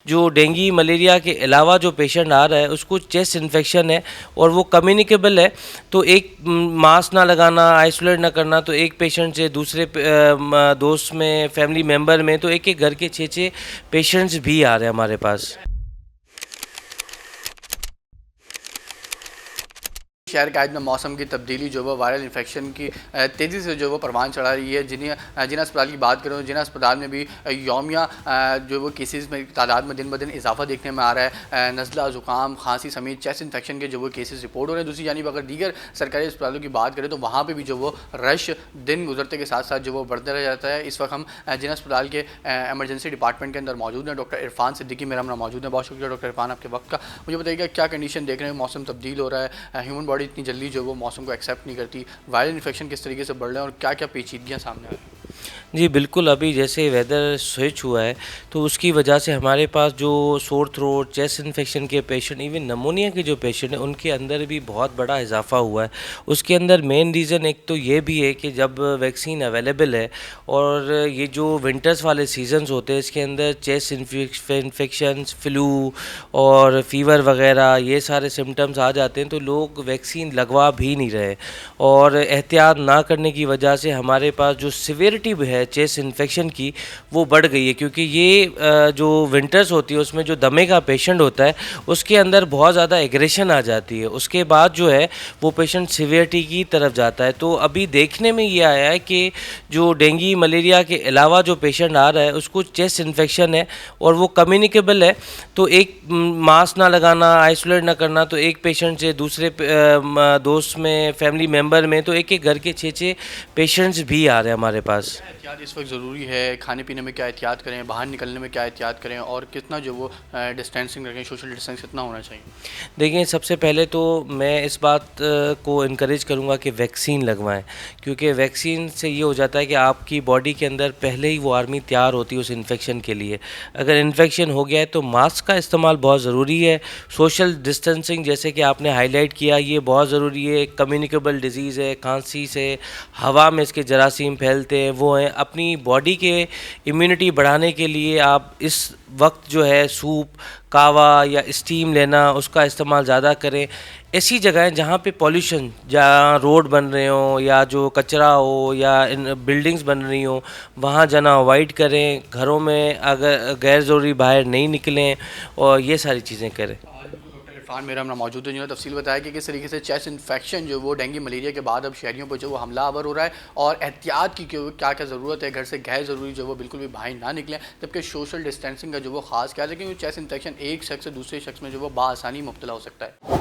जो dengue malaria के अलावा जो पेशेंट आ रहा है उसको चेस्ट इन्फेक्शन है और वो कम्युनिकेबल है। तो एक मास्क ना लगाना, आइसोलेट ना करना, तो एक पेशेंट से दूसरे दोस्त में, फैमिली मेम्बर में, तो एक एक घर के 6-6 पेशेंट्स भी आ रहे हैं हमारे पास। शहर के आज में मौसम की तब्दीली जो वो वायरल इन्फेक्शन की तेज़ी से जो वो परवान चढ़ा रही है। जिन अस्पताल की बात करूँ, जिन अस्पताल में भी यौमिया जो वो केसेस में तादाद में दिन ब दिन इजाफा देखने में आ रहा है। नज़ला, ज़ुकाम, खांसी समेत चेस्ट इन्फेक्शन के जो वो केसेस रिपोर्ट हो रहे हैं। दूसरी जानिब अगर दीगर सरकारी अस्पतालों की बात करें तो वहाँ पर भी जो वो रश दिन गुजरते के साथ साथ जो वो बढ़ते रह जाता है। इस वक्त हम जिन अस्पताल के एमरजेंसी डिपार्टमेंट के अंदर मौजूद हैं, डॉक्टर इरफान सिद्दीकी मेरा नाम मौजूद है। बहुत शुक्रिया डॉक्टर इरफान आपके वक्त का। मुझे बताइएगा क्या कंडीशन देख रहे हैं, मौसम तब्दील हो रहा है, ह्यूमन बॉडी इतनी जल्दी जो वो मौसम को एक्सेप्ट नहीं करती, वायरल इन्फेक्शन किस तरीके से बढ़ रहे हैं और क्या क्या पेचीदगियाँ सामने आ रही हैं? जी बिल्कुल, अभी जैसे वेदर स्विच हुआ है तो उसकी वजह से हमारे पास जो सोर थ्रोट, चेस्ट इन्फेक्शन के पेशेंट, इवन नमोनिया के जो पेशेंट हैं उनके अंदर भी बहुत बड़ा इजाफा हुआ है। उसके अंदर मेन रीज़न एक तो ये भी है कि जब वैक्सीन अवेलेबल है और ये जो विंटर्स वाले सीजन्स होते हैं इसके अंदर चेस्ट इन्फेक्शन, फ्लू और फीवर वगैरह ये सारे सिम्टम्स आ जाते हैं, तो लोग वैक्सीन लगवा भी नहीं रहे और एहतियात ना करने की वजह से हमारे पास जो सिवियरिटी है चेस्ट इन्फेक्शन की वो बढ़ गई है। क्योंकि ये जो विंटर्स होती है उसमें जो दमे का पेशेंट होता है उसके अंदर बहुत ज़्यादा एग्रेशन आ जाती है, उसके बाद जो है वो पेशेंट सिवियरिटी की तरफ जाता है। तो अभी देखने में ये आया है कि जो डेंगू मलेरिया के अलावा जो पेशेंट आ रहा है उसको चेस्ट इन्फेक्शन है और वो कम्युनिकेबल है। तो एक मास्क ना लगाना, आइसोलेट ना करना, तो एक पेशेंट से दूसरे दोस्त में, फैमिली मेम्बर में, तो एक एक घर के 6-6 पेशेंट्स भी आ रहे हैं हमारे पास। एहतियात इस वक्त ज़रूरी है, खाने पीने में क्या एहतियात करें, बाहर निकलने में क्या एहतियात करें और कितना जो वो डिस्टेंसिंग रखें, सोशल डिस्टेंस कितना होना चाहिए? देखिए, सबसे पहले तो मैं इस बात को इनकरेज करूँगा कि वैक्सीन लगवाएं, क्योंकि वैक्सीन से ये हो जाता है कि आपकी बॉडी के अंदर पहले ही वो आर्मी तैयार होती है उस इन्फेक्शन के लिए। अगर इन्फेक्शन हो गया है तो मास्क का इस्तेमाल बहुत ज़रूरी है। सोशल डिस्टेंसिंग जैसे कि आपने हाईलाइट किया ये बहुत ज़रूरी है। कम्युनिकेबल डिजीज़ है, खांसी से हवा में इसके जरासीम फैलते हैं, वो हैं। अपनी बॉडी के इम्यूनिटी बढ़ाने के लिए आप इस वक्त जो है सूप, कावा या स्टीम लेना उसका इस्तेमाल ज़्यादा करें। ऐसी जगहें जहाँ पे पॉल्यूशन, जहाँ रोड बन रहे हों या जो कचरा हो या इन बिल्डिंग्स बन रही हों, वहाँ जाना अवॉइड करें। घरों में अगर गैर ज़रूरी बाहर नहीं निकलें और ये सारी चीज़ें करें। डॉक्टर इरफान मेरा नाम मौजूद है, जिन्होंने तफसील बताया कि किस तरीके से चेस्ट इन्फेक्शन जो वो डेंगू मलेरिया के बाद अब शहरियों पर जो वो हमलावर हो रहा है और एहतियात की क्या क्या ज़रूरत है, घर से गैर ज़रूरी जो वो बिल्कुल भी बाहर ना निकलें, जबकि सोशल डिस्टेंसिंग का जो वो खास ख्याल है, क्योंकि चेस्ट इन्फेक्शन एक शख्स से दूसरे शख्स में जो वो बआसानी मुब्तला हो सकता है।